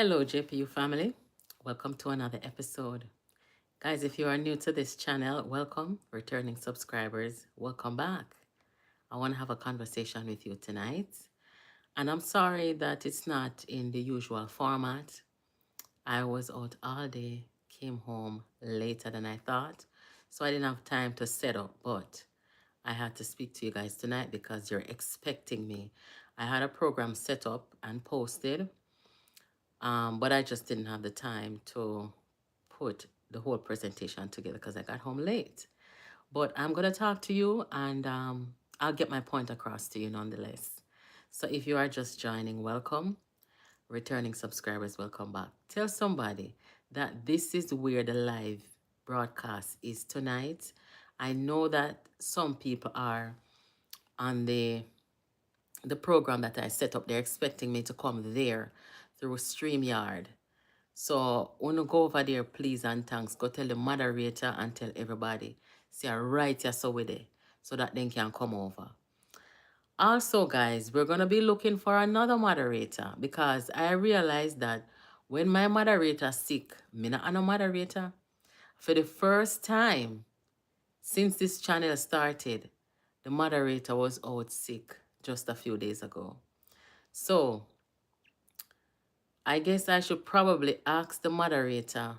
Hello, JPU family. Welcome to another episode. Guys, if you are new to this channel, welcome. Returning subscribers, welcome back. I want to have a conversation with you tonight. And I'm sorry that it's not in the usual format. I was out all day, came home later than I thought. So I didn't have time to set up, but I had to speak to you guys tonight because you're expecting me. I had a program set up and posted, but I just didn't have the time to put the whole presentation together because I got home late. But I'm going to talk to you and I'll get my point across to you nonetheless. So if you are just joining, welcome. Returning subscribers, welcome back. Tell somebody that this is where the live broadcast is tonight. I know that some people are on the program that I set up. They're expecting me to come there through StreamYard. So when you go over there, please and thanks, go tell the moderator and tell everybody. Say right here so with it so that they can come over. Also, guys, we're gonna be looking for another moderator because I realized that when my moderator sick, me not a moderator. For the first time since this channel started, the moderator was out sick just a few days ago. So I guess I should probably ask the moderator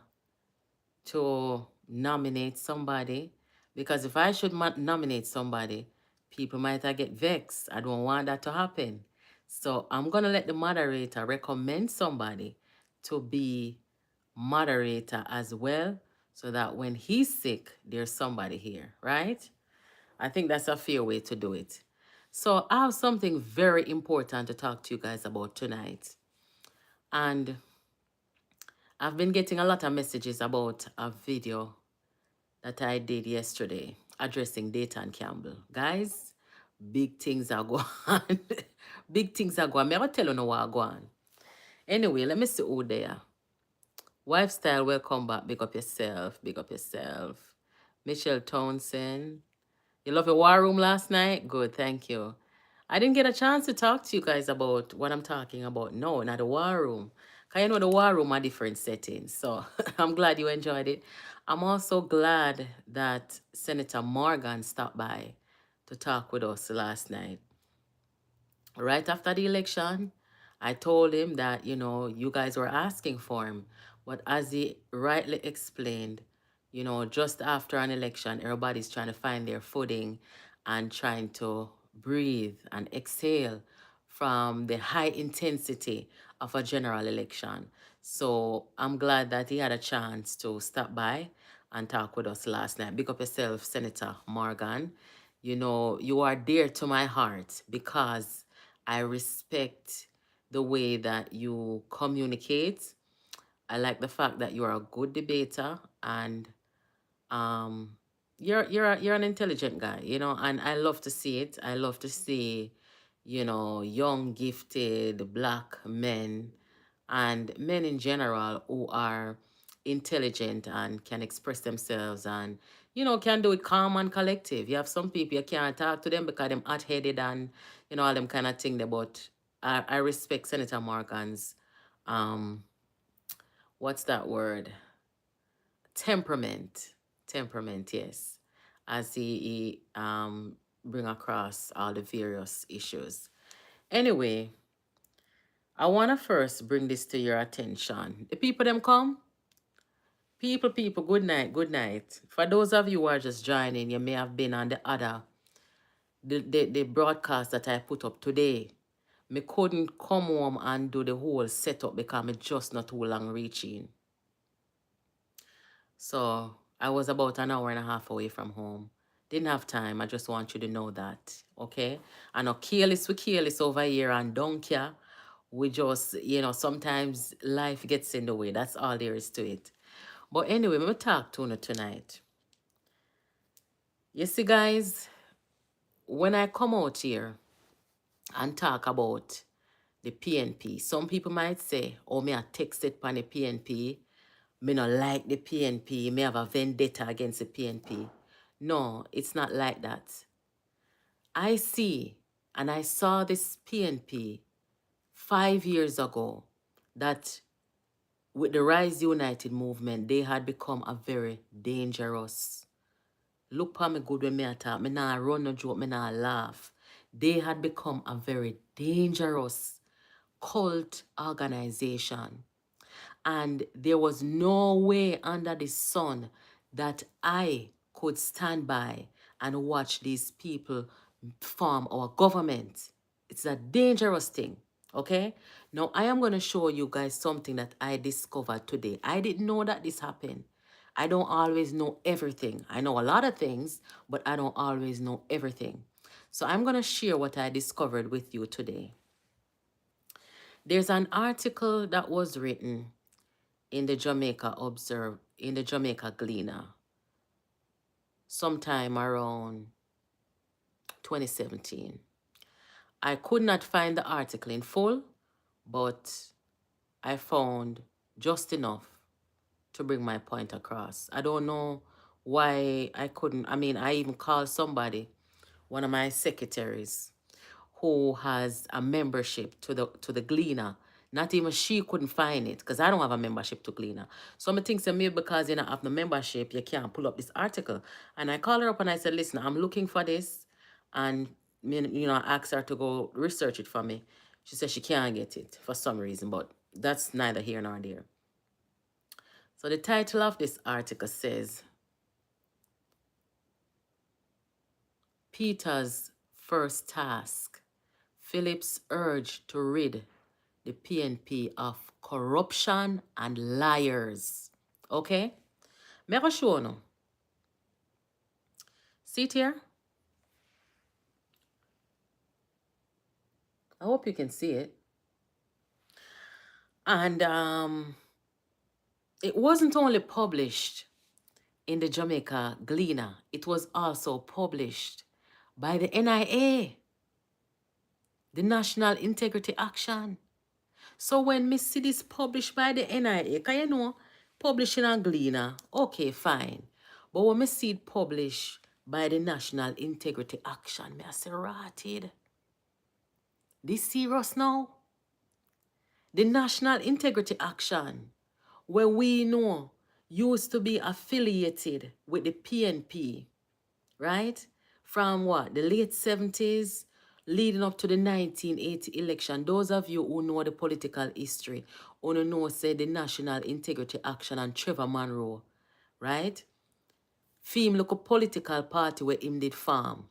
to nominate somebody, because if I should nominate somebody, people might get vexed. I don't want that to happen. So I'm going to let the moderator recommend somebody to be moderator as well, so that when he's sick, there's somebody here, right? I think that's a fair way to do it. So I have something very important to talk to you guys about tonight. And I've been getting a lot of messages about a video that I did yesterday addressing Dayton Campbell. Guys, big things are going on. Big things are going on. I'm tell you no what go on. Anyway, let me see who there. Wife Style, welcome back. Big up yourself. Big up yourself. Michelle Townsend. You love your war room last night? Good, thank you. I didn't get a chance to talk to you guys about what I'm talking about. No, not the war room. Because you know the war room are different settings. So I'm glad you enjoyed it. I'm also glad that Senator Morgan stopped by to talk with us last night. Right after the election, I told him that, you guys were asking for him. But as he rightly explained, just after an election, everybody's trying to find their footing and trying to breathe and exhale from the high intensity of a general election. So I'm glad that he had a chance to stop by and talk with us last night. Big up yourself, Senator Morgan. You are dear to my heart because I respect the way that you communicate. I like the fact that you are a good debater and um you're an intelligent guy, and I love to see it. I love to see, young, gifted black men and men in general who are intelligent and can express themselves and, can do it calm and collective. You have some people you can't talk to them because them hot-headed and, all them kind of thing there, but I respect Senator Morgan's, um, what's that word? Temperament. Temperament, yes. As he bring across all the various issues. Anyway, I want to first bring this to your attention. The people them come. People, good night, good night. For those of you who are just joining, you may have been on the broadcast that I put up today. Me couldn't come home and do the whole setup because me just not too long reaching. So I was about an hour and a half away from home. Didn't have time. I just want you to know that, okay? I know we careless over here and don't care. We just, sometimes life gets in the way. That's all there is to it. But anyway, I'm going to talk to you tonight. You see, guys, when I come out here and talk about the PNP, some people might say, oh, me I texted on the PNP. Me not like the PNP. Me have a vendetta against the PNP. No, it's not like that. I see and I saw this PNP 5 years ago that with the Rise United movement, they had become a very dangerous. Look for me good when me attack. Me nah run no joke, me nah laugh. They had become a very dangerous cult organization. And there was no way under the sun that I could stand by and watch these people form our government. It's a dangerous thing, okay? Now, I am going to show you guys something that I discovered today. I didn't know that this happened. I don't always know everything. I know a lot of things, but I don't always know everything. So I'm going to share what I discovered with you today. There's an article that was written in the Jamaica Gleaner sometime around 2017. I could not find the article in full, but I found just enough to bring my point across. I don't know why I couldn't. I mean, I even called somebody, one of my secretaries, who has a membership to the Gleaner. Not even she couldn't find it because I don't have a membership to Gleaner. So I think maybe because you don't have the membership, you can't pull up this article. And I called her up and I said, listen, I'm looking for this. And I asked her to go research it for me. She said she can't get it for some reason, but that's neither here nor there. So the title of this article says, Peter's first task, Phillips urged to rid the PNP of corruption and liars. Okay? Me I go show you. See it here? I hope you can see it. And it wasn't only published in the Jamaica Gleaner, it was also published by the NIA, the National Integrity Action. So when me see this published by the NIA, can you know, publishing a Gleaner, okay, fine. But when me see it published by the National Integrity Action, me I say, rotted. This serious now? The National Integrity Action, where we know used to be affiliated with the PNP, right? From what? The late 70s, leading up to the 1980 election. Those of you who know the political history, who know, say, the National Integrity Action and Trevor Monroe, right? Fame look a political party where him did farm.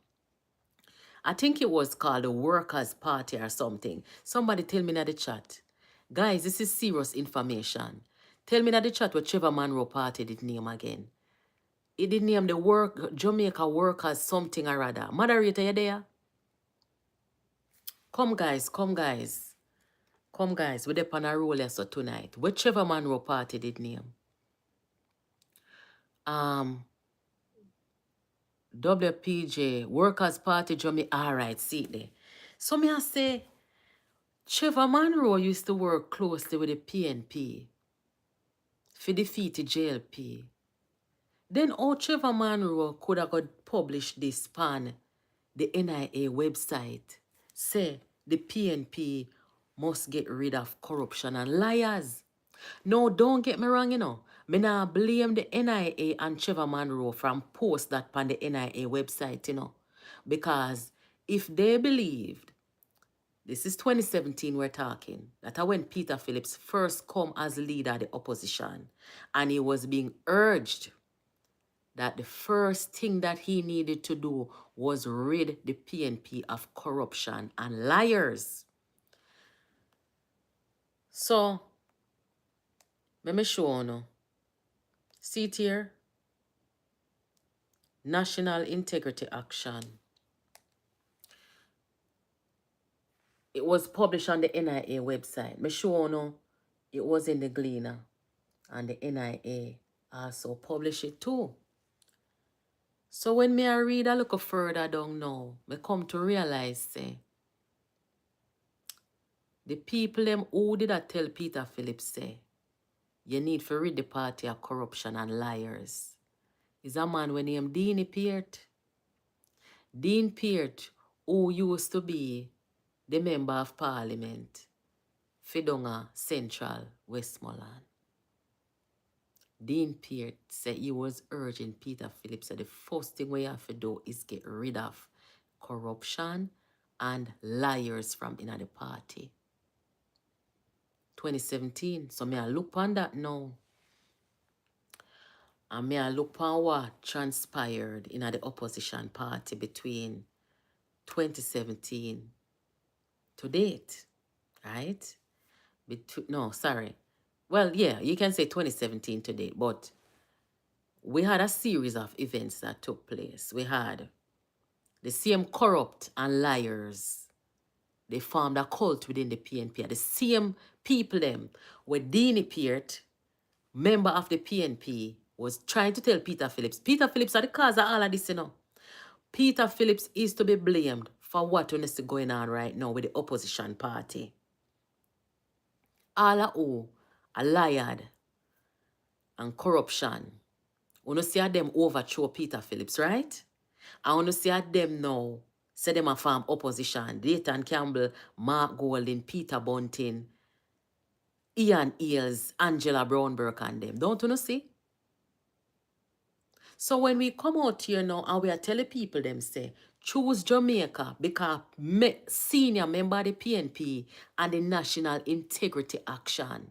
I think it was called the Workers' Party or something. Somebody tell me in the chat. Guys, this is serious information. Tell me in the chat what Trevor Monroe Party did name again. It did name the Jamaica Workers something or other. Moderator, you there? Come guys, come guys. Come guys, we're on a roll so tonight. Whichever Monroe Party did name. WPJ, Workers Party Jamaica. Alright, see it there. So me I say, Trevor Monroe used to work closely with the PNP for defeat the JLP. Then how Trevor Monroe could have got published this pan the NIA website. Say the PNP must get rid of corruption and liars. No, don't get me wrong, you know. Me nah blame the NIA and Trevor Monroe from post that on the NIA website, you know. Because if they believed, this is 2017 we're talking, that when Peter Phillips first come as leader of the opposition and he was being urged that the first thing that he needed to do was rid the PNP of corruption and liars. So, let me show you. See it here? National Integrity Action. It was published on the NIA website. Me show you it was in the Gleaner. And the NIA also published it too. So when me I read a little further down now, me come to realize, say, the people them who did I tell Peter Phillips, say, you need to rid the party of corruption and liars. Is a man when named Dean Peart. Dean Peart, who used to be the member of parliament, Fidonga Central, Westmoreland. Dean Peart said he was urging Peter Phillips that the first thing we have to do is get rid of corruption and liars from in the party. 2017. So may I look on that now. And may I look on what transpired in the opposition party between 2017 to date, right? No, sorry. Well, yeah, you can say 2017 to date, but we had a series of events that took place. We had the same corrupt and liars. They formed a cult within the PNP. The same people them where Dean Peart, member of the PNP, was trying to tell Peter Phillips. Peter Phillips are the cause of all of this, you know. Peter Phillips is to be blamed for what is going on right now with the opposition party. All of who are lied and corruption. We don't see them overthrow Peter Phillips, right? And we don't see them now say them a form opposition. Dayton Campbell, Mark Golding, Peter Bunting, Ian Eels, Angela Brownberg and them. Don't you see? So when we come out here now and we are telling people them say, choose Jamaica because senior member of the PNP and the National Integrity Action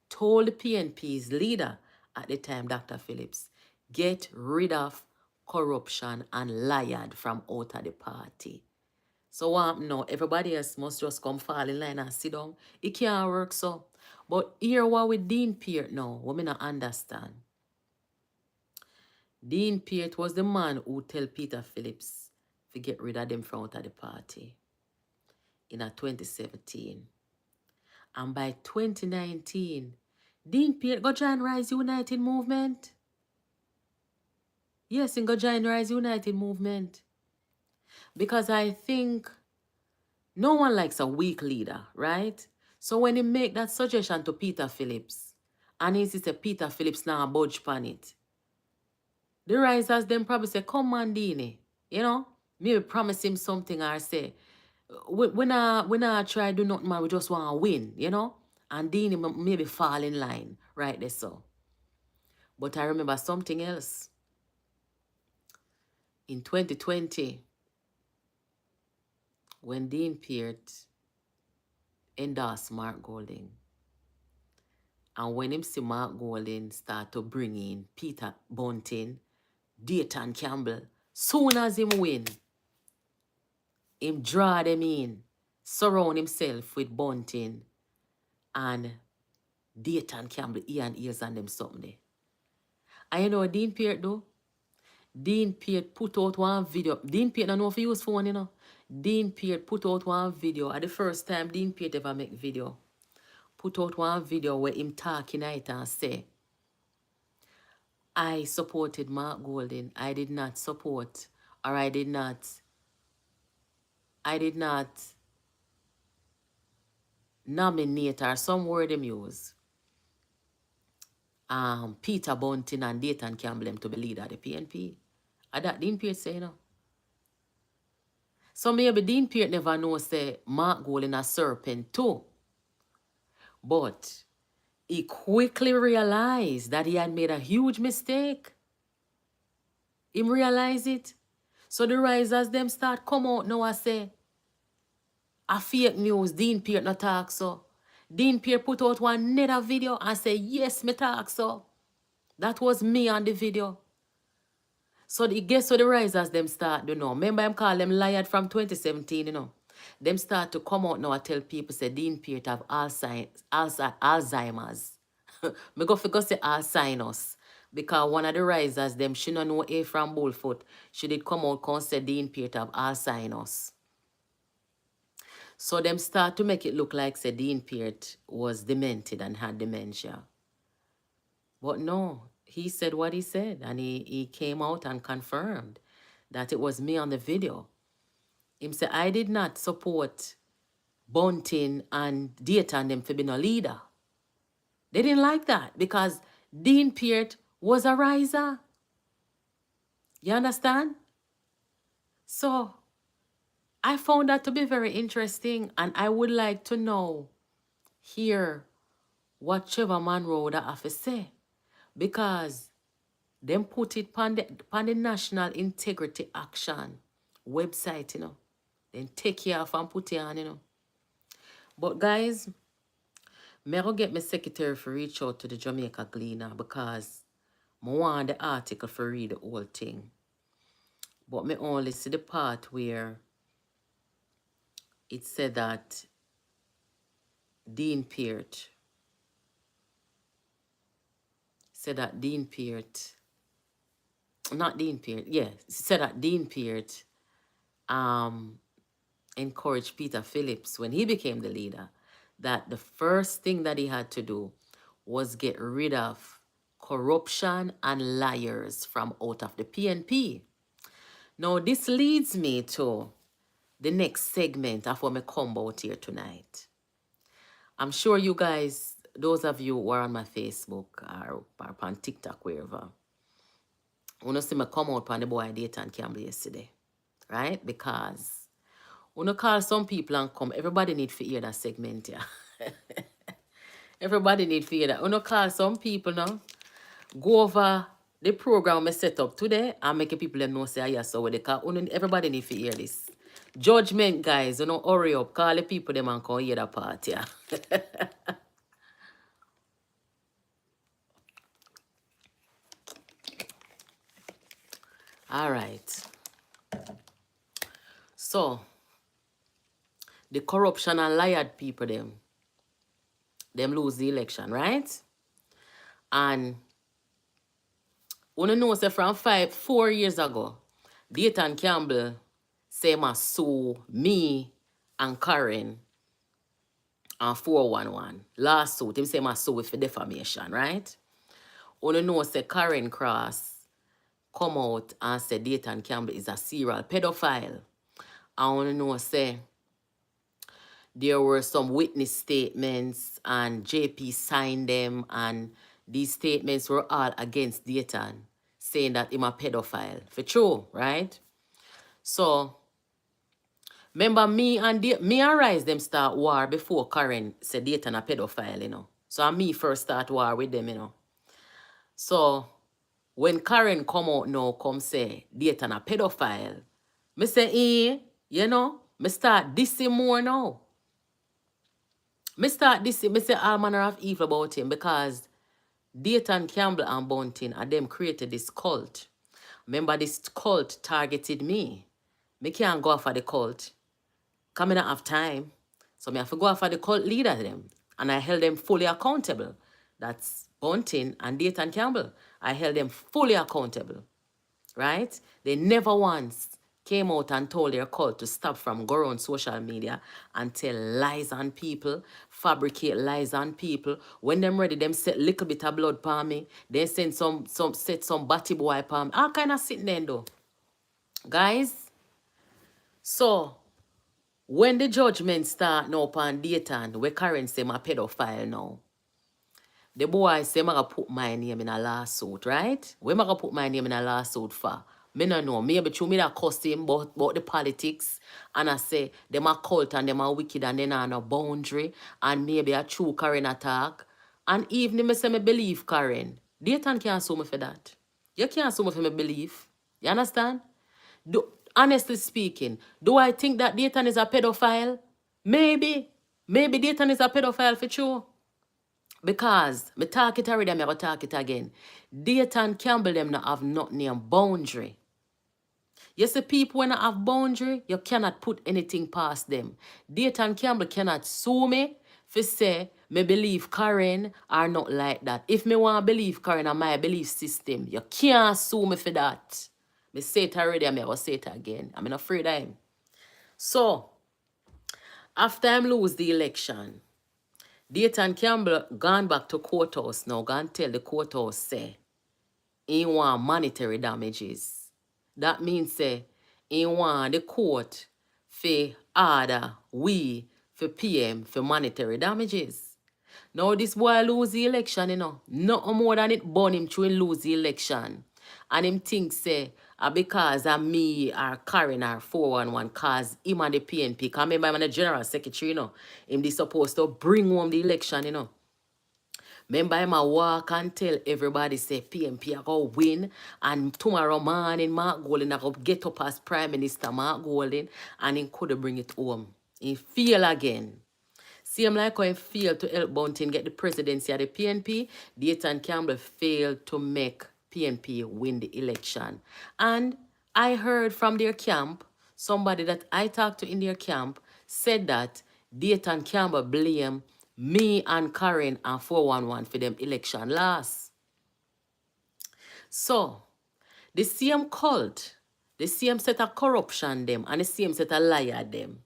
told the PNP's leader at the time, Dr. Phillips, get rid of corruption and lied from out of the party. So what now? Everybody else must just come fall in line and sit down. It can't work so. But here what with Dean Peart now, what me not understand. Dean Peart was the man who tell Peter Phillips to get rid of them from out of the party in 2017. And by 2019, Dean Peart go join Rise United movement. Yes, he go join Rise United movement. Because I think no one likes a weak leader, right? So when he make that suggestion to Peter Phillips, and he says Peter Phillips now budge pan it, the risers then probably say, come on, Deanie, you know, maybe promise him something or say, we not try to do nothing, man, we just want to win, you know? And Deanie maybe fall in line right there so. But I remember something else. In 2020, when Dean Peart endorsed Mark Golding, and when him see Mark Golding start to bring in Peter Bunting, Dayton Campbell, soon as him win, him draw them in, surround himself with Bunting and Dayton Campbell, Ian Ears and them something there. And you know what Dean Peart do? Dean Peart put out one video. Dean Peart don't know if he use phone, you know. Dean Peart put out one video. At the first time Dean Peart ever make video. Put out one video where him talking it and say, I supported Mark Golding. I did not support, or I did not nominate, or some word him use, Peter Bunting and Dayton Campbell to be leader of the PNP. And that Dean Peart say, you know. So maybe Dean Peart never know say Mark Golding a serpent too. But he quickly realized that he had made a huge mistake. Him realize it. So the risers them start come out now and say, a fake news, Dean Peart not talk so. Dean Peart put out one another video and say, yes, me talk so. That was me on the video. So guess what the risers them start do now. Remember him call them liar from 2017, you know. Them start to come out now and tell people say Dean Peart have Alzheimer's. Me go figure say Alzheimer's. Because one of the risers, them she don't know A from Bullfoot. She did come out and say Dean Peart have Alzheimer's. So them start to make it look like say Dean Peart was demented and had dementia. But no, he said what he said, and he came out and confirmed that it was me on the video. Him say, I did not support Bunting and Dayton them for being a leader. They didn't like that because Dean Peart was a riser. You understand? So I found that to be very interesting, and I would like to know, hear what Trevor Monroe would have to say. Because them put it on the National Integrity Action website, you know. Then take you off and put it on, you know. But guys, me go get my secretary for reach out to the Jamaica Gleaner because I want the article for read the whole thing. But me only see the part where it said that Dean Peart said that Dean Peart, not Dean Peart, yeah, said that Dean Peart encouraged Peter Phillips when he became the leader that the first thing that he had to do was get rid of corruption and liars from out of the PNP. Now, this leads me to the next segment of what I come out here tonight. I'm sure you guys, those of you who are on my Facebook or on TikTok, wherever, you know, see me come out on the boy Dayton Campbell yesterday, right? Because when you call some people and come, everybody need to hear that segment, yeah. Everybody need to hear that. When you call some people now, go over the program I set up today and make people them know say, yes, so what they call. Everybody need to hear this. Judgment, guys, you know, hurry up. Call the people them and come hear that part, yeah. All right. So, the corruption and lied people them lose the election, right? And you know say from 4 years ago, Dayton Campbell say must sue me and Karen on 411 lawsuit. Him say must sue for defamation, right? You know say Karen Cross come out and say Dayton Campbell is a serial pedophile. And you know say there were some witness statements and JP signed them, and these statements were all against Dayton, saying that him a pedophile. For true, right? So, remember me and Rise them start war before Karen said Dayton a pedophile, you know. So, me first start war with them, you know. So, when Karen come out now, come say Dayton a pedophile, me say, you know, me start dissing more now. Me start this, me say all manner of evil about him because Dayton Campbell and Bunting and them created this cult. Remember, this cult targeted me. Me can't go for the cult. Because I don't have time. So I have to go for the cult leader them. And I held them fully accountable. That's Bunting and Dayton Campbell. I held them fully accountable. Right? They never once came out and told their cult to stop from going on social media and tell lies on people, fabricate lies on people. When them ready, them set little bit of blood palm me. They send set some batty boy palm. All kind of sitting there though. Guys, so when the judgment start now upon Dayton, where Karen say my pedophile now, the boy say, I'm going to put my name in a lawsuit, right? Where am I going to put my name in a lawsuit for? Me no know. Maybe through me that cuss him about the politics. And I say, them a cult and them a wicked and they not no boundary. And maybe a true Karen attack. And even me say me believe Karen. Dayton can't sue me for that. You can't sue me for me belief. You understand? Honestly speaking, do I think that Dayton is a pedophile? Maybe. Maybe Dayton is a pedophile for sure. Because, me talk it already, I'm going to talk it again. Dayton Campbell them not have nothing in boundary. You see, people when I have boundary, you cannot put anything past them. Dayton Campbell cannot sue me for say, me believe Karen or not like that. If me want to believe Karen and my belief system, you can't sue me for that. Me say it already, I'm going to say it again. I'm not afraid of him. So, after I lose the election, Dayton Campbell gone back to courthouse now, gone tell the courthouse say, he want monetary damages. That means say, he want the court for order we for PM for monetary damages. Now this boy lose the election, you know. Nothing more than it burn him to lose the election. And him think say, because of me or Karen or 411 cause him and the PNP. Because remember I'm the general secretary, you know. Him is supposed to bring home the election, you know. Remember him a walk and tell everybody say PNP are going to win and tomorrow morning Mark Golding are going to get up as Prime Minister Mark Golding and he could bring it home. He fail again. Same like how he failed to help Bunting get the presidency of the PNP, Dayton Campbell failed to make PNP win the election. And I heard from their camp, somebody that I talked to in their camp said that Dayton Campbell blame me and Karen and 411 for them election loss. So, the same cult, the same set of corruption them, and the same set of liar them,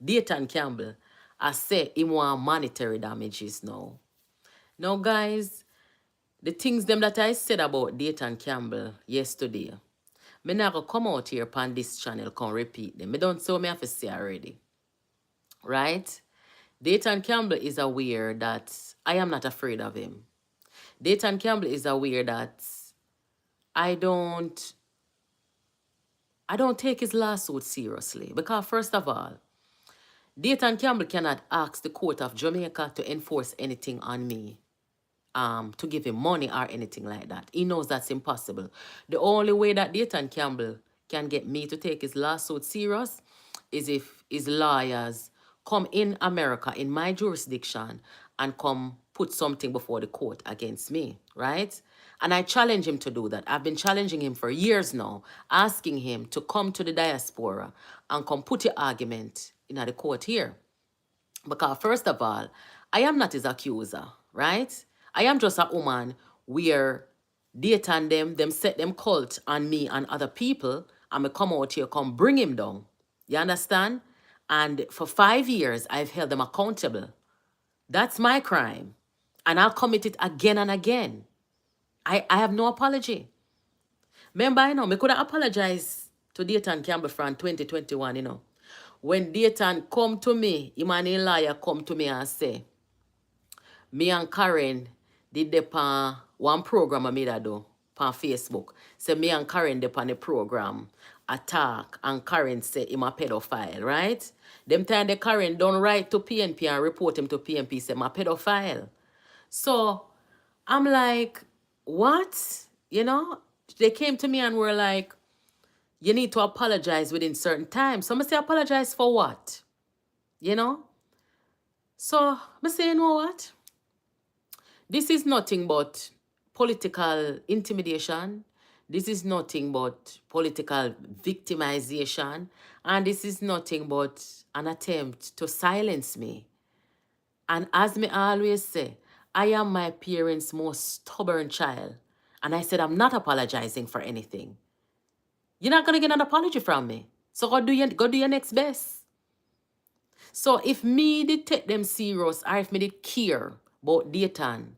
Dayton Campbell, I say he want monetary damages now. Now, guys, the things them that I said about Dayton Campbell yesterday, me not gonna come out here upon this channel, come repeat them. Me don't say what me have to say already. Right? Dayton Campbell is aware that I am not afraid of him. Dayton Campbell is aware that I don't take his lawsuit seriously. Because first of all, Dayton Campbell cannot ask the court of Jamaica to enforce anything on me, to give him money or anything like that. He knows that's impossible. The only way that Dayton Campbell can get me to take his lawsuit serious is if his lawyers come in America, in my jurisdiction, and come put something before the court against me, right? And I challenge him to do that. I've been challenging him for years now, asking him to come to the diaspora and come put your argument in the court here. Because first of all, I am not his accuser, right? I am just a woman where Dayton them set them cult on me and other people, and me come out here, come bring him down. You understand? And for 5 years, I've held them accountable. That's my crime. And I'll commit it again and again. I have no apology. Remember, you know, me could have apologized to Dayton Campbell from 2021, you know. When Dayton come to me, him and his lawyer come to me and say, me and Karen did the one program I made a do on Facebook. So me and Karen did on the program attack and Karen say him a pedophile, right? Them time the Karen don't write to PNP and report him to PNP say I'm a pedophile. So I'm like, what? You know? They came to me and were like, you need to apologize within certain time. So I say, apologize for what? You know? So I say, you know what? This is nothing but political intimidation. This is nothing but political victimization. And this is nothing but an attempt to silence me. And as me always say, I am my parents' most stubborn child. And I said, I'm not apologizing for anything. You're not going to get an apology from me. So go do your next best. So if me did take them serious, or if me did care about Dayton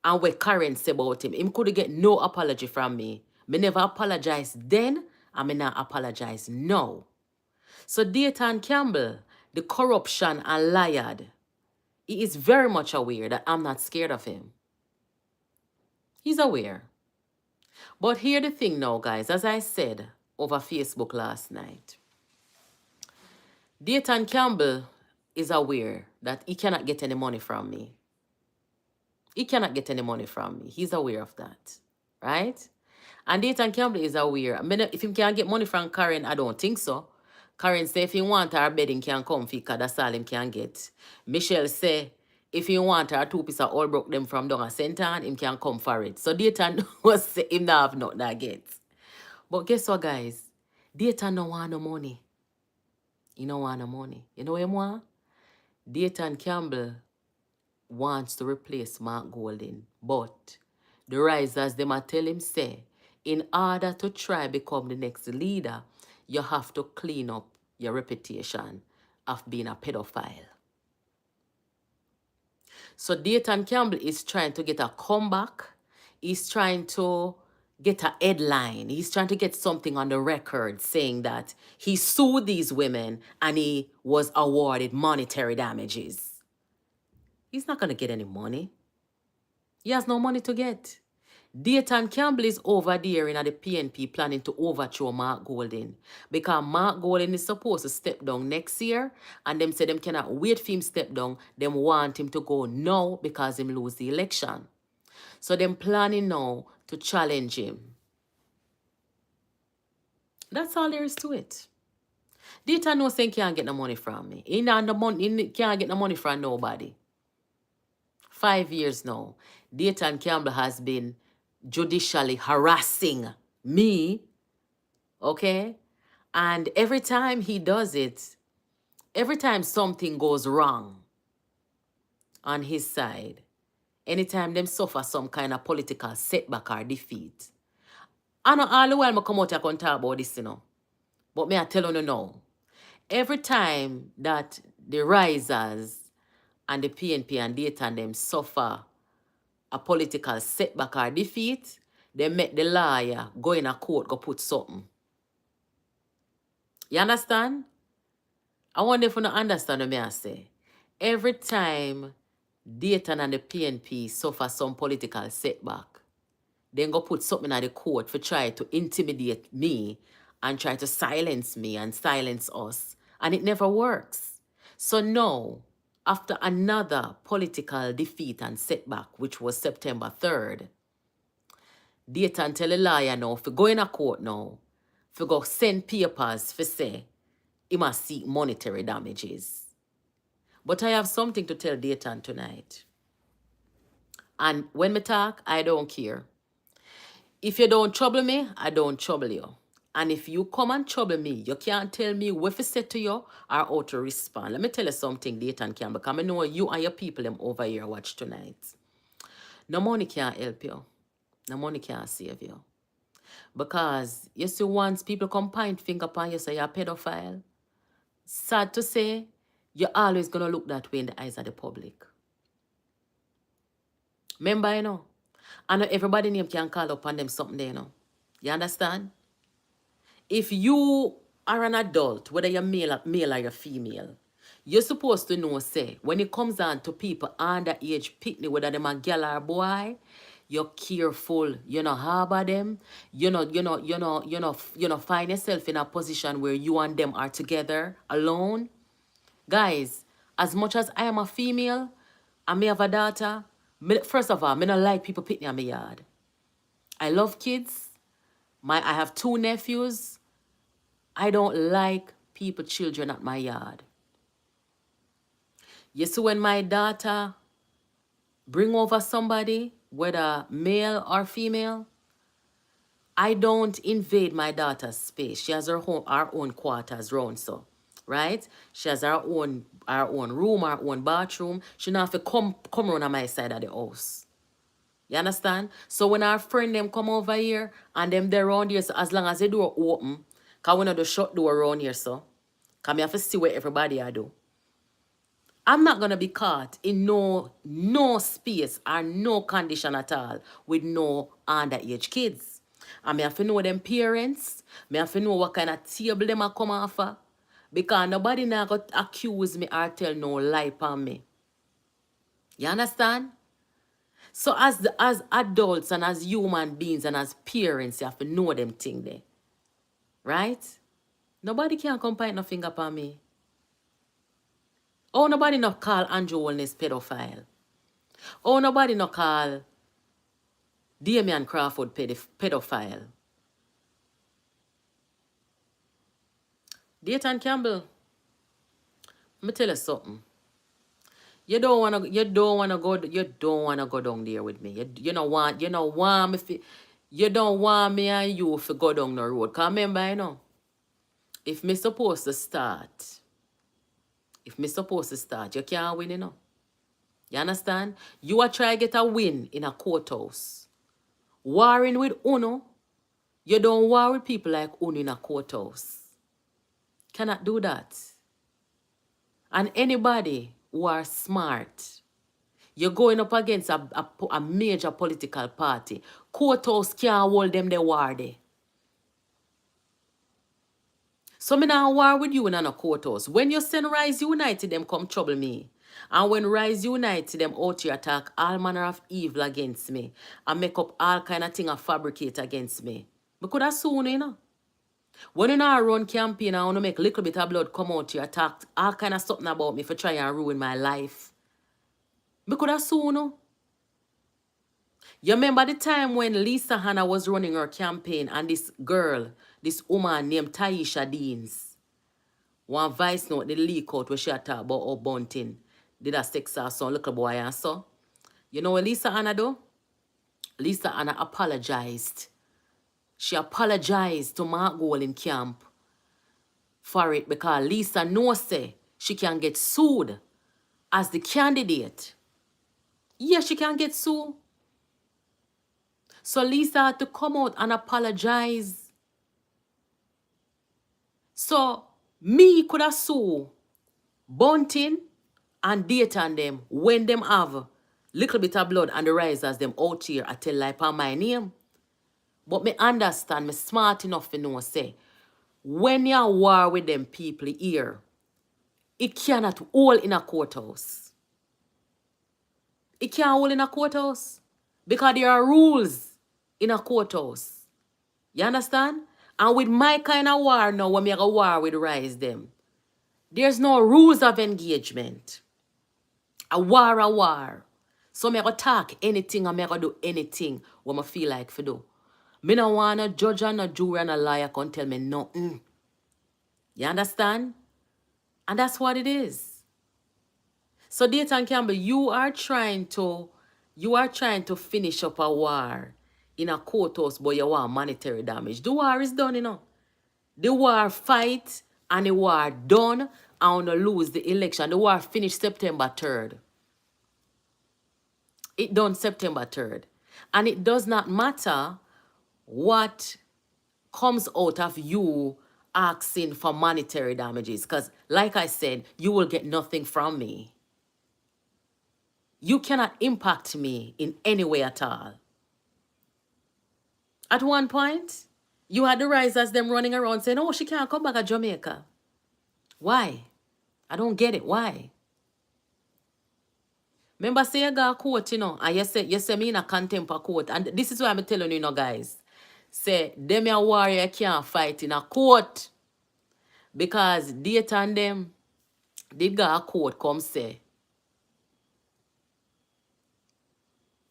and what Karen said about him could get no apology from me. Me never apologize then, and me not apologize now. So Dayton Campbell, the corruption and liar, he is very much aware that I'm not scared of him. He's aware. But here the thing now, guys, as I said over Facebook last night, Dayton Campbell is aware that he cannot get any money from me. He cannot get any money from me. He's aware of that, right? And Dayton Campbell is aware. I mean, if he can't get money from Karen, I don't think so. Karen say if he want her bedding can come for because that's all him can get. Michelle say if he want her 2 pieces of all broke them from down a center, him can come for it. So Dayton was say him not have nothing that get. But guess what, guys? Dayton don't want no money. He don't want no money. You know what he want? Dayton Campbell wants to replace Mark Golding. But the risers, them a tell him say, in order to try become the next leader, you have to clean up your reputation of being a pedophile. So Dayton Campbell is trying to get a comeback. He's trying to get a headline. He's trying to get something on the record saying that he sued these women and he was awarded monetary damages. He's not going to get any money. He has no money to get. Dayton Campbell is over there in the PNP planning to overthrow Mark Golding. Because Mark Golding is supposed to step down next year. And them say them cannot wait for him step down. Them want him to go now because him lose the election. So them planning now to challenge him. That's all there is to it. Dayton no saying can't get no money from me. He can't get no money from nobody. 5 years now. Dayton Campbell has been judicially harassing me. Okay? And every time he does it, every time something goes wrong on his side, anytime them suffer some kind of political setback or defeat, I know all the while I come out here and talk about this, you know. But me I tell you now, every time that the risers and the PNP and Dayton them suffer a political setback or defeat, they make the lawyer go in a court, go put something. You understand? I wonder if you don't understand what I say. Every time Dayton and the PNP suffer some political setback, then go put something at the court for try to intimidate me and try to silence me and silence us. And it never works. So now, after another political defeat and setback, which was September 3rd, Dayton tell a lawyer now, for go in a court now, for go send papers for say, he must seek monetary damages. But I have something to tell Dayton tonight. And when me talk, I don't care. If you don't trouble me, I don't trouble you. And if you come and trouble me, you can't tell me what to say to you or how to respond. Let me tell you something, Dayton Campbell, because I know you and your people them over here watch tonight. No money can't help you. No money can't save you. Because you see, once people come point finger upon you, say you're a pedophile, sad to say, you're always going to look that way in the eyes of the public. Remember, you know, I know everybody name can call upon them something there, you know. You understand? If you are an adult, whether you're male or you're female, you're supposed to know, say, when it comes down to people underage picnic, whether them a girl or a boy, you're careful, you know, harbor them, you know, find yourself in a position where you and them are together, alone. Guys, as much as I am a female, I may have a daughter, first of all, I don't like people picnic in my yard. I love kids. I have 2 nephews. I don't like children at my yard. You see, when my daughter bring over somebody, whether male or female, I don't invade my daughter's space. She has her own quarters round, so, right? She has her own room, her own bathroom. She don't have to come around on my side of the house. You understand? So when our friend them come over here and them they're around here, so as long as the door open, because we know the shut door around here, so, because I have to see what everybody I do. I'm not going to be caught in no space or no condition at all with no underage kids. And I have to know them parents. I have to know what kind of table them are come off of. Because nobody now got accuse me or tell no lie on me. You understand? So as adults and as human beings and as parents, you have to know them things there. Right? Nobody can come point no finger upon me. Oh, nobody no call Andrew Wellness pedophile. Oh, nobody no call Damian Crawford pedophile. Dayton Campbell, let me tell you something. You don't wanna go down there with me. You don't want me and you to go down the road. Cause remember, you know, if me supposed to start, you can't win, you know. You understand? You are trying to get a win in a courthouse. Warring with Uno, you don't war with people like Uno in a courthouse. Cannot do that. And anybody who are smart, you're going up against a major political party. Courthouse can't hold them the war there. So me not war with you in a courthouse. When you send Rise United, them come trouble me. And when Rise Unite, them out here attack all manner of evil against me and make up all kind of thing and fabricate against me. Me could have soon, you know. When you know I run campaign, I want to make a little bit of blood come out here, attack all kind of something about me for try and ruin my life. Me could have soon, you know. You remember the time when Lisa Hanna was running her campaign and this girl, this woman named Taisha Deans, one voice note did leak out where she had talked about her bunting. Did a sex her son, little boy and so. You know what Lisa Hanna do? Lisa Hanna apologized. She apologized to Mark Gold in camp for it because Lisa knows say she can get sued as the candidate. Yeah, she can get sued. So Lisa had to come out and apologize. So me could have sued Bunting and Dayton them when them have little bit of blood and the risers them out here I tell like on my name. But me understand, me smart enough to know say when you war with them people here, it cannot hold in a courthouse. It can't hold in a courthouse because there are rules in a courthouse. You understand? And with my kind of war now, when me go war with Rise them, there's no rules of engagement. A war. So me go talk anything and me go do anything what me feel like for do. Me no want a judge and a jury and a liar can tell me nothing. You understand? And that's what it is. So Dayton Campbell, you are trying to finish up a war in a courthouse, but you want monetary damage. The war is done, you know. The war fight and the war done and lose the election. The war finished September 3rd. It done September 3rd. And it does not matter what comes out of you asking for monetary damages. Because like I said, you will get nothing from me. You cannot impact me in any way at all. At one point, you had the risers them running around saying, oh, she can't come back to Jamaica. Why? I don't get it. Why? Remember, say you got a court, you know, and you say me in a contempt of court. And this is why I'm telling you, guys. Say, them a warrior can't fight in a court. Because Dayton them, they got a court come say.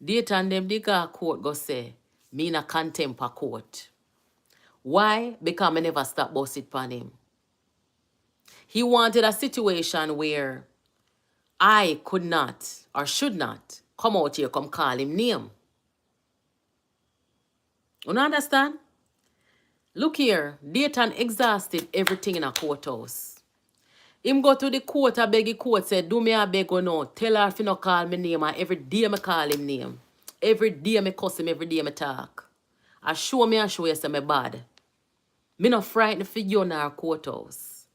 Dayton them, they got a court go say, me in a contempt of court. Why? Because I never stop boss it on him. He wanted a situation where I could not or should not come out here, come call him name. You understand? Look here, Dayton exhausted everything in a courthouse. Him go to the court, I beg the court, say, do me a beg or no. Tell her if you no call me name, and every day I call him name. Every day I cuss him, every day I talk. I show you say me bad. Me no frightened for you in our courthouse.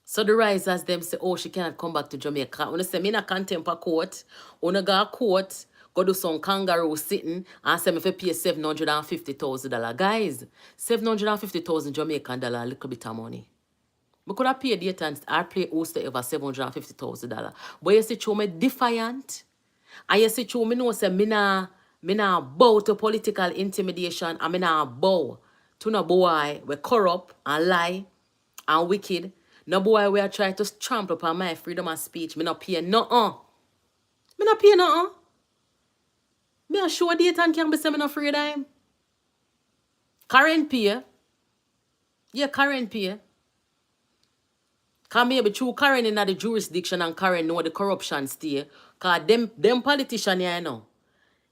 So the risers them say, oh, she cannot come back to Jamaica. When they say, me in a contempt of court, when I go to court, go do some kangaroo sitting and say me for pay $750,000. Guys, $750,000 Jamaican dollar, a little bit of money. I could have paid Dayton, I play host ever $750,000. But you see, you me defiant. And you see, you me know say me nah bow to political intimidation, and me nah bow to no boy we corrupt and lie and wicked. No boy we are trying to trample upon my freedom of speech. Me not pay nothing. Me not pay nothing. Me a sure Dayton Campbell say me not afraid of him. Current pay. Yeah, current pay. Because maybe through Karen in the jurisdiction and Karen know the corruption stay. Because them politicians here, you know,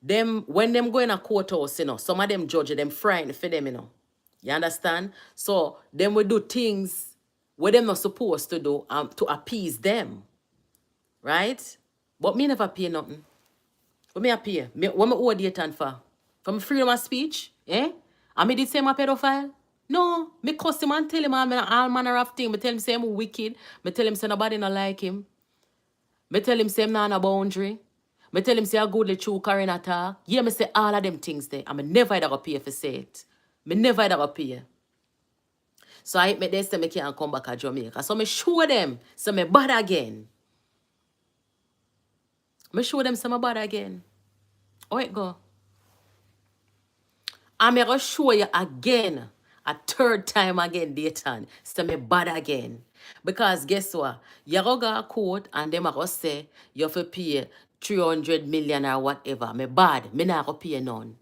them, when them go in a courthouse, you know, some of them judge them frightened for them, you know. You understand? So, them will do things where them not supposed to do to appease them. Right? But me never pay nothing. What me a pay? What me owe Dayton for? For my freedom of speech? Eh? And me did say my pedophile? No. Me cuss him and tell him all manner of things. Me tell him say I'm wicked. Me tell him say nobody not like him. Me tell him say I'm not a boundary. Me tell him say a goodly true Karen attack. Yeah, me say all of them things there. And me never ever pay for say it. Me never ever pay. So I make them say me can't come back to Jamaica. So me show them, so me bad again. Me show them some bad again. How it go? I'm going to show you again, a third time again, Dayton. So me bad again. Because guess what? You go a court and them are going to say you have to pay 300 million or whatever. Me bad. Me not going to pay none.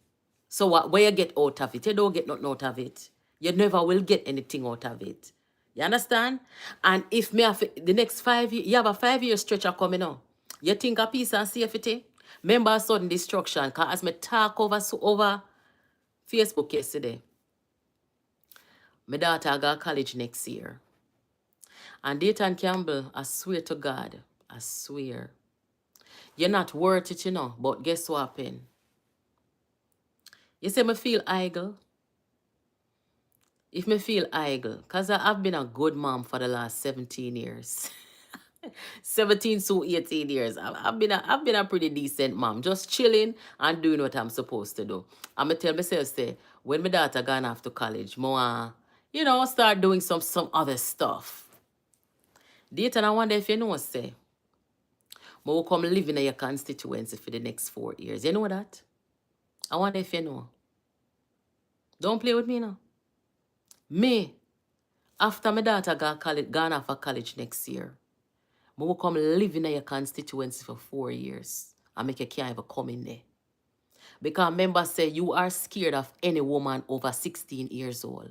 So what? Where you get out of it? You don't get nothing out of it. You never will get anything out of it. You understand? And if me have the next 5 years, you have a 5-year stretch coming on. You think a peace and safety? Remember sudden destruction. Because as me talk over Facebook yesterday, my daughter got college next year. And Dayton Campbell, I swear to God, I swear. You're not worth it, you know, but guess what happened? You say me feel idle? If me feel idle, because I've been a good mom for the last 17 years. 17 to 18 years. I've been a pretty decent mom. Just chilling and doing what I'm supposed to do. I'm going to tell myself, say, when my daughter gone off to college, more, you know, start doing some other stuff. Dayton, I wonder if you know, say, I will come live in your constituency for the next 4 years. You know that? I wonder if you know. Don't play with me now. Me, after my daughter gone off of college next year, I will come live in your constituency for 4 years and make you can't even come in there. Because members say you are scared of any woman over 16 years old.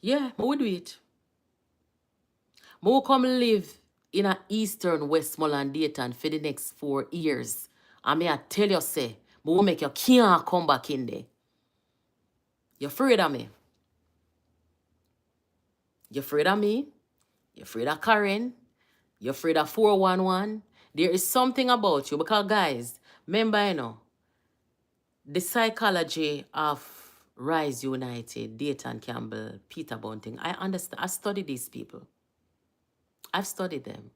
Yeah, I will do it. I will come live in a Eastern Westmoreland Dayton for the next 4 years. And I tell you, say, I will make you can't come back in there. You're afraid of me? You're afraid of me? You're afraid of Karen? You're afraid of 411? There is something about you. Because, guys, remember, you know, the psychology of Rise United, Dayton Campbell, Peter Bunting, I understand. I study these people. I've studied them.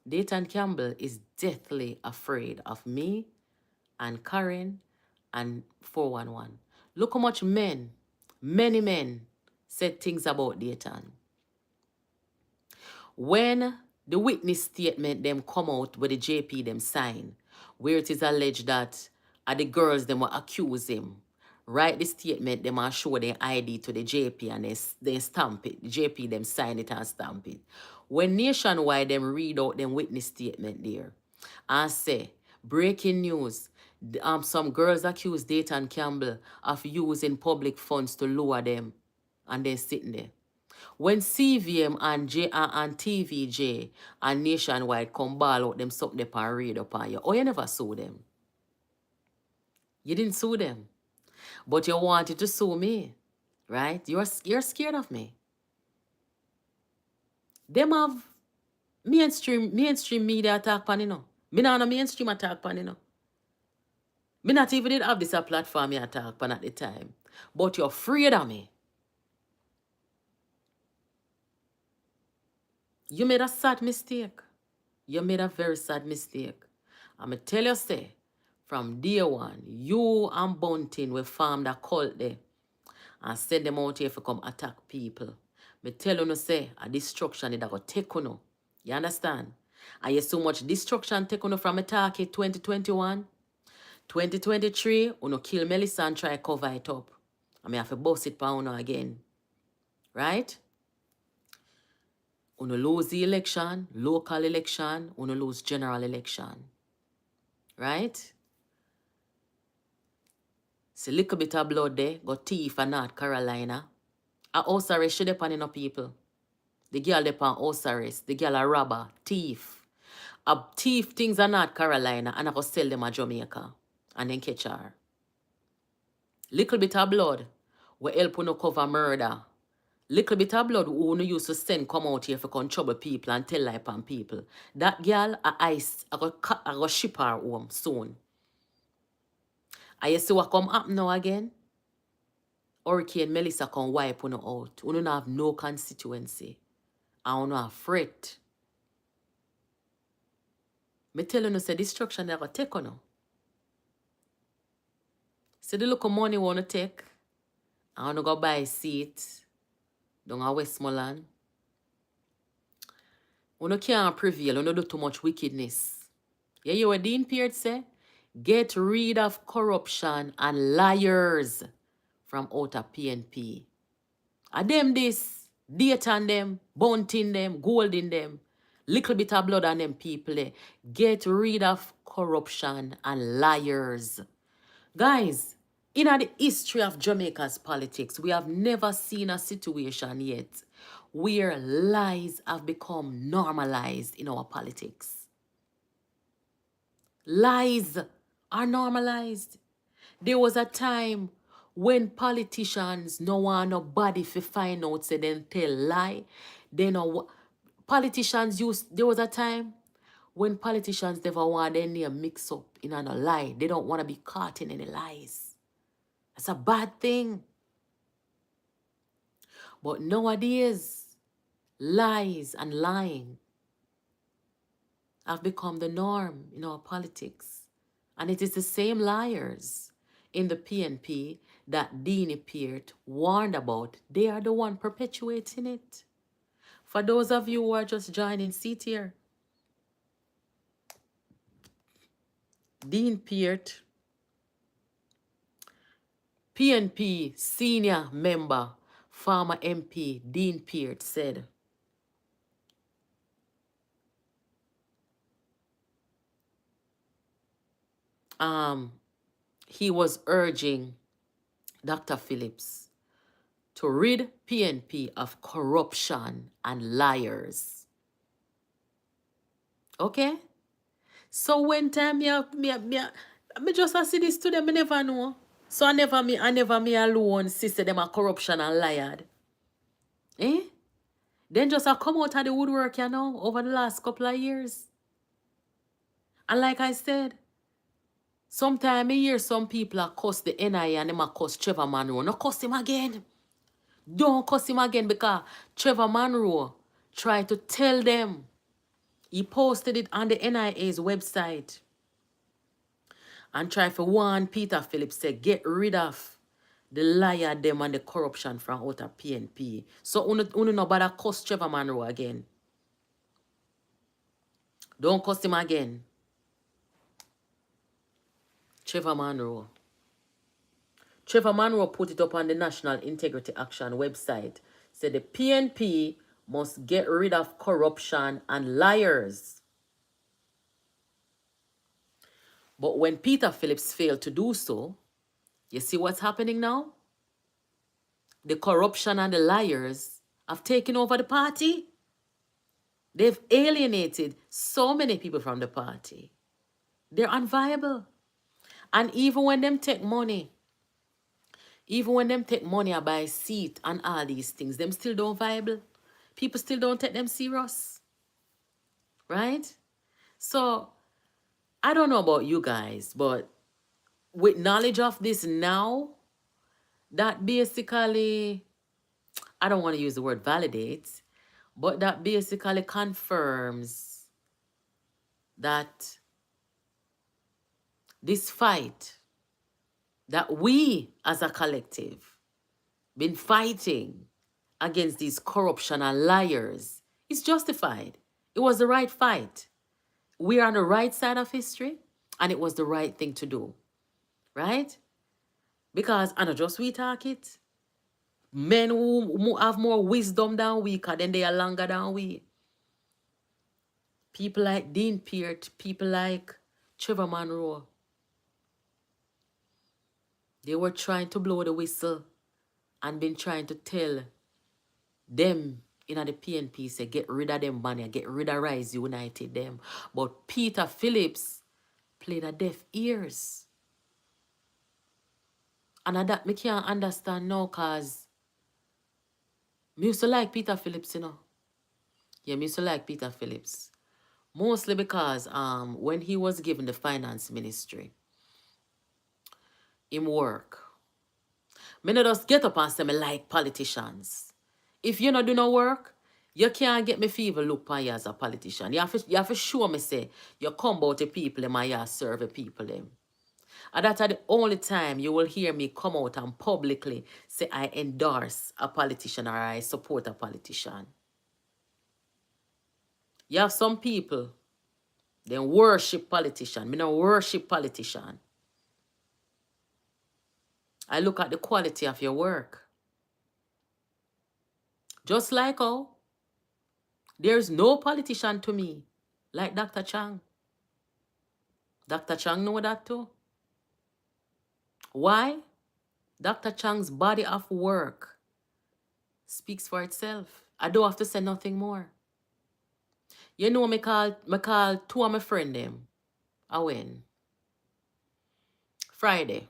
Dayton Campbell is deathly afraid of me and Karen and 411. Look how much men, many men, said things about Dayton. When the witness statement them come out with the JP them sign, where it is alleged that the girls them will accuse him, write the statement, them and show their ID to the JP and they stamp it. The JP them sign it and stamp it. When Nationwide them read out them witness statement there and say, breaking news, some girls accuse Dayton Campbell of using public funds to lower them, and they're sitting there. When CVM and TVJ and Nationwide come ball out them something they pan read upon you, oh, you never sue them. You didn't sue them. But you wanted to sue me, right? You're scared of me. Them have mainstream media attack pan, you know. Me not no mainstream attack pan, you know. Me not even did have this a platform you attack pan at the time. But you're afraid of me. You made a sad mistake. You made a very sad mistake. I'm going to tell you, say, from day one, you and Bunting will form that cult there and send them out here to come attack people. Me tell you, say, a destruction is going to take you. You understand? And you so much destruction take you from attack 2021. 2023, you kill Melissa and try to cover it up. I mean, I have to bust it for you again. Right? You lose the election, local election, you lose general election. Right? See, a little bit of blood there, got thief in North Carolina. A house arrest should depend on people. The girl depend house arrest. The girl a robber, thief. A thief things in North Carolina and I go sell them at Jamaica. And then catch her. Little bit of blood will help you cover murder. Little bit of blood who you used to send come out here for come trouble people and tell lie on people. That girl a ice, I go ship her home soon. And you see what come up now again? Hurricane Melissa can wipe you out. You don't have no constituency. And you have fret. Me tell you, say destruction never take you. See the look of money wanna take. I wanna go buy a seat down at Westmoreland. Wanna can't prevail, wanna do too much wickedness. Yeah, you what Dean Peart say? Get rid of corruption and liars from out of PNP. A them this, Dayton them, Bunting them, gold in them, little bit of blood on them people. Get rid of corruption and liars. Guys, in the history of Jamaica's politics, we have never seen a situation yet where lies have become normalized in our politics. Lies are normalized. There was a time when politicians no want nobody to find out say them tell lie. They know politicians there was a time when politicians never want their name mix up in a lie. They don't want to be caught in any lies. That's a bad thing. But nowadays, lies and lying have become the norm in our politics. And it is the same liars in the PNP that Dean Peart warned about. They are the one perpetuating it. For those of you who are just joining, sit here. Dean Peart, PNP senior member, former MP Dean Peart said, he was urging Dr. Phillips to rid PNP of corruption and liars. Okay? So when time me just see this to them, I never know. So I never me alone sister them a corruption and liar. Eh? Then just a come out of the woodwork, you know, over the last couple of years. And like I said, sometimes I hear some people are cuss the NIA and them a cuss Trevor Monroe. No cuss him again. Don't cuss him again because Trevor Monroe tried to tell them. He posted it on the NIA's website and tried to warn Peter Phillips to get rid of the liar them and the corruption from out of PNP. So uno no bother cuss Trevor Monroe again. Don't cuss him again. Trevor Monroe. Trevor Monroe put it up on the National Integrity Action website. Said the PNP must get rid of corruption and liars. But when Peter Phillips failed to do so, you see what's happening now? The corruption and the liars have taken over the party. They've alienated so many people from the party. They're unviable. And even when them take money, I buy a seat and all these things, them still don't viable. People still don't take them serious. Right? So, I don't know about you guys, but with knowledge of this now, that basically, I don't want to use the word validates, but that basically confirms that this fight that we as a collective been fighting against these corruption and liars is justified. It was the right fight. We are on the right side of history, and it was the right thing to do. Right? Because, I not just we talk it, men who have more wisdom than we, because then they are longer than we. People like Dean Peart, people like Trevor Monroe, they were trying to blow the whistle and been trying to tell them in the PNP, say, get rid of them money, get rid of Rise United them. But Peter Phillips played a deaf ears. And that me can't understand now, because me used to like Peter Phillips, you know. Yeah, me used to like Peter Phillips. Mostly because when he was given the finance ministry, him work. Me not just get up and say me like politicians. If you not do no work, you can't get me fever look on you as a politician. You have to show me say you come about the people them and you serve the people them. And that's the only time you will hear me come out and publicly say I endorse a politician or I support a politician. You have some people, they worship politician. Me no worship politician. I look at the quality of your work. Just like how there's no politician to me like Dr. Chang. Dr. Chang know that too. Why? Dr. Chang's body of work speaks for itself. I don't have to say nothing more. You know, me call two of my friend them. I win. Friday.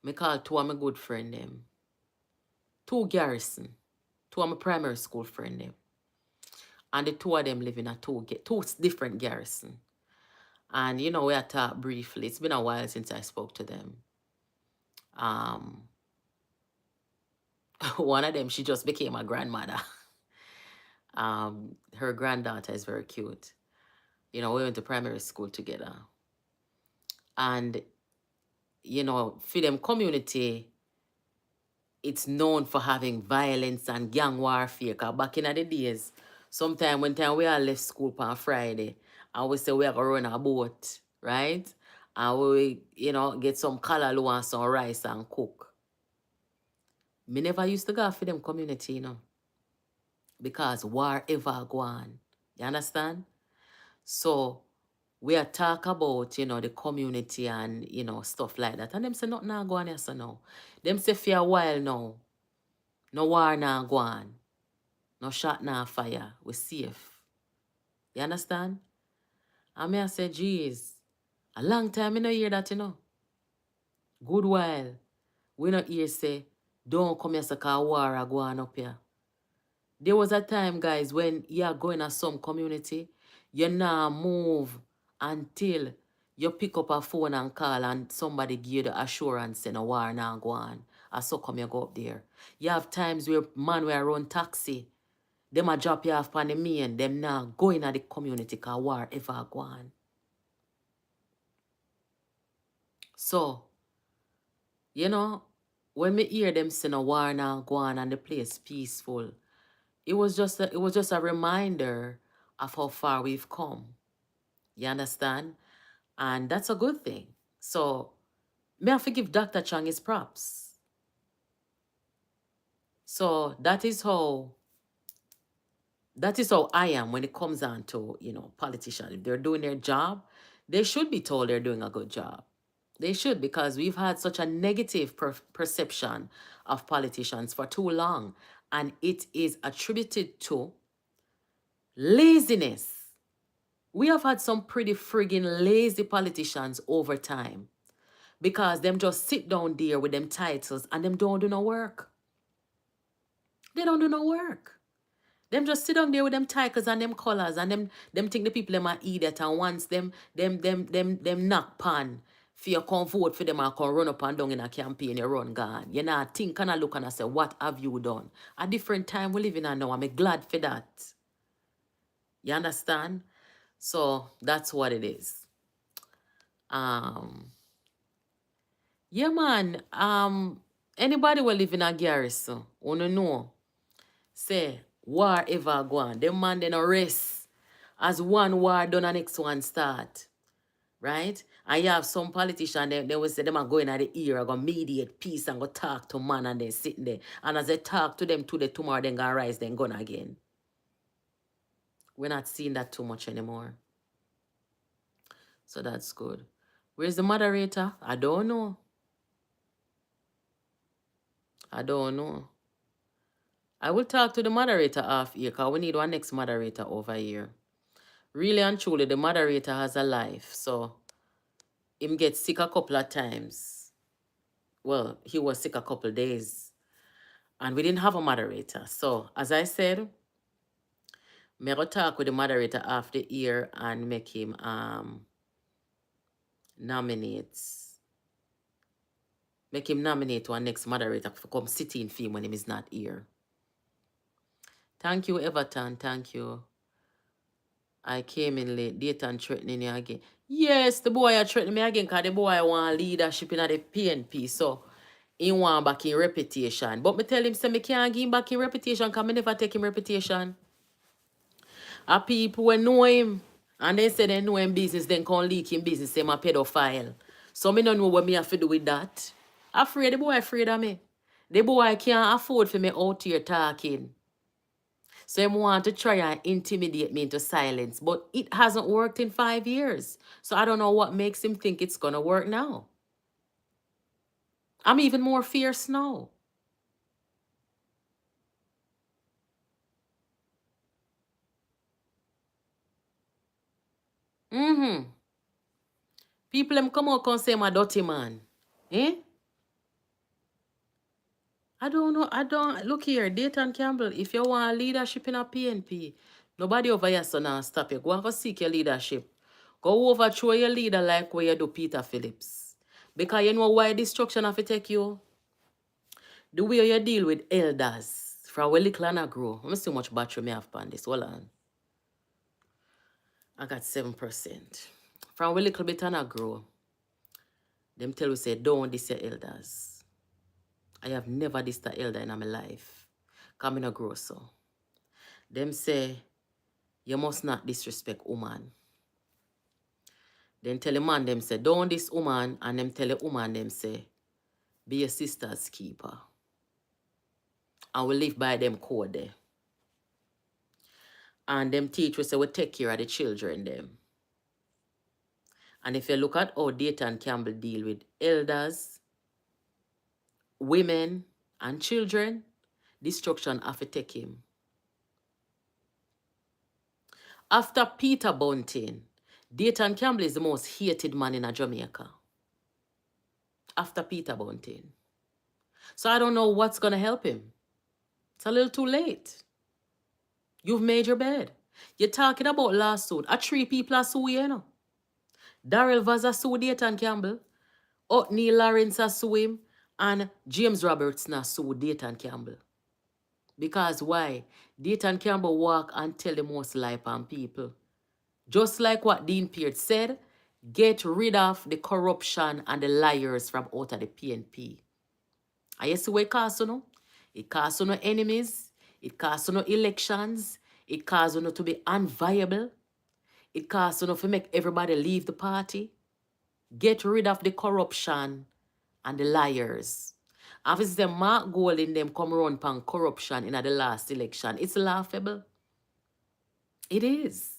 Me call two of my good friend them. Two garrison. Two of my primary school friend them. And the two of them live in a two different garrison. And you know, we had talked briefly. It's been a while since I spoke to them. One of them, she just became a grandmother. Her granddaughter is very cute. You know, we went to primary school together. And, you know, for them community, it's known for having violence and gang warfare. Because back in the days, sometime when we all left school on Friday, and we say we are going to run a boat, right? And we, you know, get some callaloo and some rice and cook. Me never used to go for them community, you know. Because war ever go on. You understand? So we are talk about, you know, the community and, you know, stuff like that. And them say nothing now go on here so now. Them say for a while now, no war now go on. No shot now fire. We safe. You understand? And me I say, geez, a long time I no hear that, you know. Good while. We not hear say, don't come here so cause war a go on up here. There was a time, guys, when you are going to some community, you now move until you pick up a phone and call and somebody give you the assurance and a war now go on. And so come you go up there. You have times where man will run taxi, them a drop you off on the main, them now going at the community because war ever go on. So, you know, when me hear them say no war now go on and the place peaceful, it was just a reminder of how far we've come. You understand? And that's a good thing. So, may I forgive Dr. Chang his props. So that is how I am when it comes on to, you know, politicians. If they're doing their job, they should be told they're doing a good job. They should, because we've had such a negative perception of politicians for too long. And it is attributed to laziness. We have had some pretty friggin' lazy politicians over time because them just sit down there with them titles and them don't do no work. They don't do no work. Them just sit down there with them titles and them colors and them think the people them are idiot, and once them knock pan for you come vote for them and come run up and down in a campaign, you run gone. You know, think and I look and I say, what have you done? A different time we live in now. I'm glad for that. You understand? So that's what it is. Yeah, man. Anybody will live in a garrison, wanna know? Say, war ever go on. Them man they no rest. As one war done, the next one start. Right? And you have some politicians, they will say them are going at the ear, go mediate peace and go talk to man and they sitting there. And as they talk to them today, tomorrow, then gonna rise, then gone again. We're not seeing that too much anymore. So that's good. Where's the moderator? I don't know. I don't know. I will talk to the moderator off here because we need one next moderator over here. Really and truly, the moderator has a life. So, him get sick a couple of times. Well, he was sick a couple of days. And we didn't have a moderator. So, as I said, me go talk with the moderator after here and make him nominate. Make him nominate one next moderator to come sit in for him when him is not here. Thank you, Everton. Thank you. I came in late. Dayton threatening you again. Yes, the boy are threatening me again because the boy want leadership in the PNP. So, he want back in reputation. But me tell him, say me can't give him back in reputation because me never take him reputation. A people when know him, and they say they know him business, then can leak him business, say my pedophile. So me don't know what me have to do with that. Afraid, the boy afraid of me. The boy can't afford for me out here talking. So him want to try and intimidate me into silence. But it hasn't worked in 5 years. So I don't know what makes him think it's gonna work now. I'm even more fierce now. People them come out and say I'm a dirty man. Eh? I don't know. I don't look here, Dayton Campbell. If you want leadership in a PNP, nobody over here so now stop you. Go and go seek your leadership. Go overthrow your leader like where you do Peter Phillips. Because you know why destruction have to take you? The way you deal with elders from where little and I grow. Let me see how much battery me have on this. Hold on. I got 7%. From where little bit and I grow, them tell you say, don't diss your elders. I have never dissed an elder in my life. Come in a grow so. Them say, you must not disrespect woman. Then tell the man them say, don't diss woman, and them tell the woman them say, be your sister's keeper. And we live by them code there. And them teach we say we take care of the children them. And if you look at how Dayton Campbell deal with elders, women, and children, destruction have to take him. After Peter Bunting, Dayton Campbell is the most hated man in Jamaica. After Peter Bunting. So I don't know what's going to help him. It's a little too late. You've made your bed. You're talking about lawsuit. 3 people are suing you, you know. Darrell Vaza sued Dayton Campbell. Neil Lawrence are suing him. And James Roberts now sued Dayton Campbell. Because why? Dayton Campbell walk and tell the most lie on people. Just like what Dean Peart said, get rid of the corruption and the liars from out of the PNP. And you see what it costs, you know? It costs you no enemies. It costs you no elections. It costs you no to be unviable. It costs you no to make everybody leave the party. Get rid of the corruption and the liars. Obviously, Mark Golding them come around upon corruption in the last election. It's laughable. It is.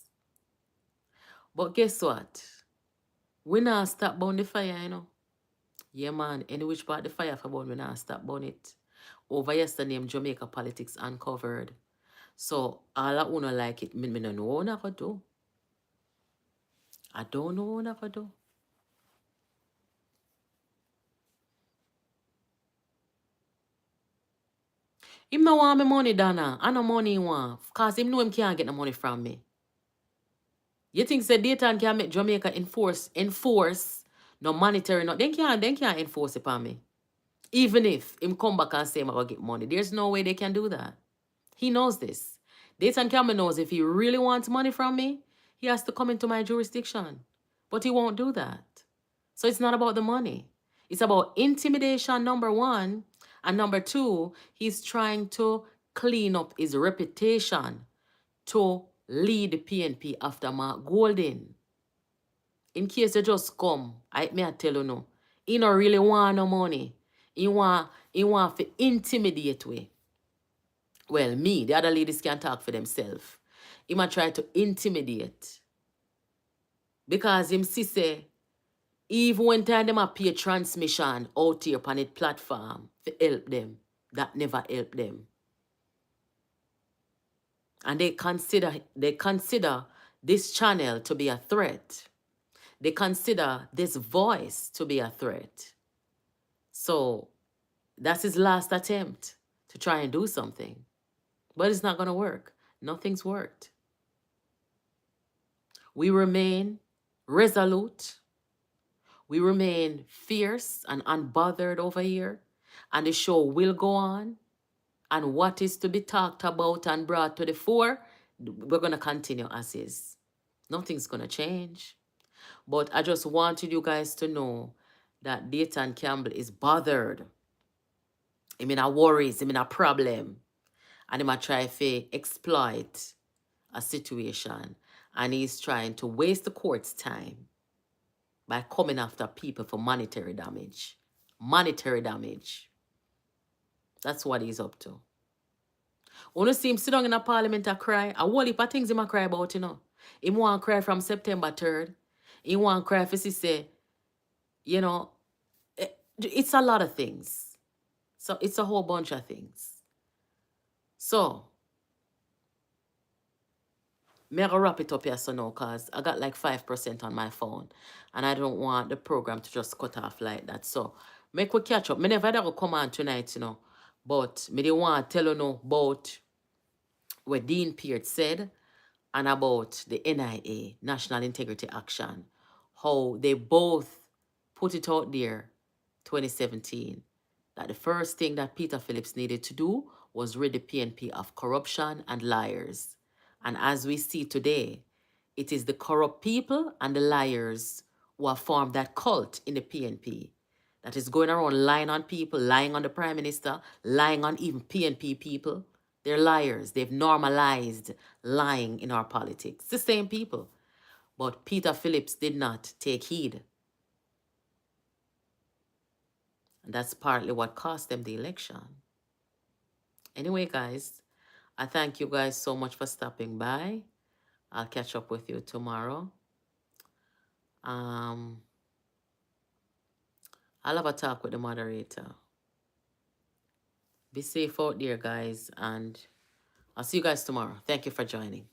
But guess what? We not stop burn the fire, you know. Yeah, man. Any which part the fire for burn, we not stop burn it. Over yesterday, Jamaica Politics Uncovered. So, all I want to like it, me don't know what I could do. I don't know what I could do. Him no want me money, Dana. I no money he want. Because him know him can't get no money from me. You think say Dayton can make Jamaica enforce no monetary, no, they can't enforce it on me. Even if him come back and say I'm going to get money. There's no way they can do that. He knows this. Dayton Campbell knows if he really wants money from me, he has to come into my jurisdiction. But he won't do that. So it's not about the money. It's about intimidation, number one. And number two, he's trying to clean up his reputation to lead the PNP after Mark Golding. In case you just come, I tell you no. He don't really want no money. He want to intimidate we. Well, me, the other ladies can talk for themselves. He might try to intimidate. Because him see say, even when time them a pay transmission out here on it platform to help them, that never help them. And they consider this channel to be a threat. They consider this voice to be a threat. So that's his last attempt to try and do something. But it's not going to work. Nothing's worked. We remain resolute. We remain fierce and unbothered over here. And the show will go on. And what is to be talked about and brought to the fore, we're going to continue as is. Nothing's going to change. But I just wanted you guys to know that Dayton Campbell is bothered. I mean, a worries, I mean, a problem. And he might try to exploit a situation. And he's trying to waste the court's time by coming after people for monetary damage. Monetary damage. That's what he's up to. Wanna see him sit down in a parliament and cry? A whole heap of things him a cry about, you know. He want to cry from September 3rd. He want to cry for say, you know, it's a lot of things. So it's a whole bunch of things. So, me I go wrap it up here so now because I got like 5% on my phone. And I don't want the program to just cut off like that. So, make we catch up. Me never ever come on tonight, you know. But me dey want to tell you know about what Dean Peart said and about the NIA, National Integrity Action, how they both put it out there 2017 that the first thing that Peter Phillips needed to do was rid the PNP of corruption and liars. And as we see today, it is the corrupt people and the liars who have formed that cult in the PNP that is going around lying on people, lying on the Prime Minister, lying on even PNP people. They're liars. They've normalized lying in our politics. It's the same people. But Peter Phillips did not take heed. And that's partly what cost them the election. Anyway, guys, I thank you guys so much for stopping by. I'll catch up with you tomorrow. I'll have a talk with the moderator. Be safe out there, guys, and I'll see you guys tomorrow. Thank you for joining.